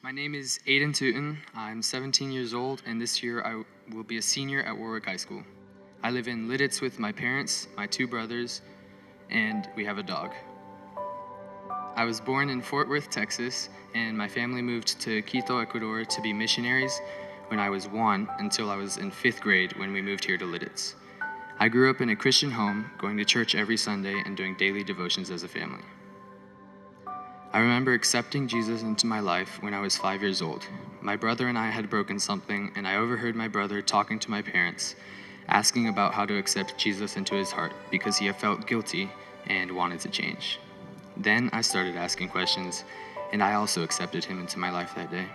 My name is Aiden Tuten. I'm 17 years old, and this year I will be a senior at Warwick High School. I live in Lidditz with my parents, my two brothers, and we have a dog. I was born in Fort Worth, Texas, and my family moved to Quito, Ecuador to be missionaries when I was 1 until I was in 5th grade when we moved here to Lidditz. I grew up in a Christian home, going to church every Sunday and doing daily devotions as a family. I remember accepting Jesus into my life when I was 5 years old. My brother and I had broken something, and I overheard my brother talking to my parents, asking about how to accept Jesus into his heart because he had felt guilty and wanted to change. Then I started asking questions, and I also accepted him into my life that day.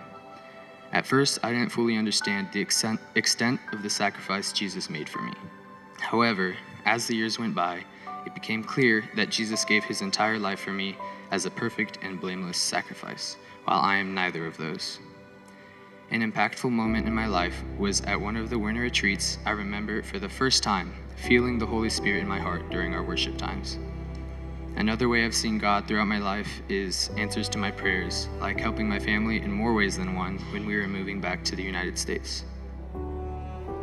At first, I didn't fully understand the extent of the sacrifice Jesus made for me. However, as the years went by, it became clear that Jesus gave his entire life for me as a perfect and blameless sacrifice, while I am neither of those. An impactful moment in my life was at one of the winter retreats. I remember for the first time feeling the Holy Spirit in my heart during our worship times. Another way I've seen God throughout my life is answers to my prayers, like helping my family in more ways than one when we were moving back to the United States.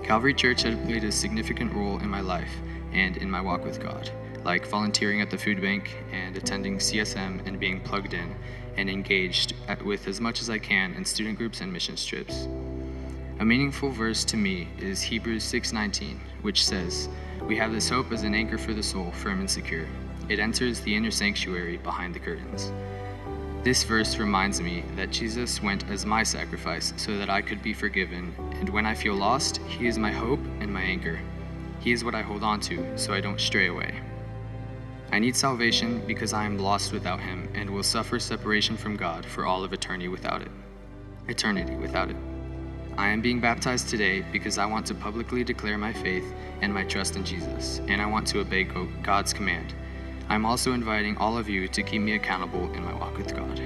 Calvary Church had played a significant role in my life and in my walk with God, like volunteering at the food bank and attending CSM and being plugged in and engaged with as much as I can in student groups and missions trips. A meaningful verse to me is Hebrews 6:19, which says, "We have this hope as an anchor for the soul, firm and secure. It enters the inner sanctuary behind the curtains." This verse reminds me that Jesus went as my sacrifice so that I could be forgiven, and when I feel lost, he is my hope and my anchor. He is what I hold on to so I don't stray away. I need salvation because I am lost without him and will suffer separation from God for all of eternity without it. I am being baptized today because I want to publicly declare my faith and my trust in Jesus, and I want to obey God's command. I'm also inviting all of you to keep me accountable in my walk with God.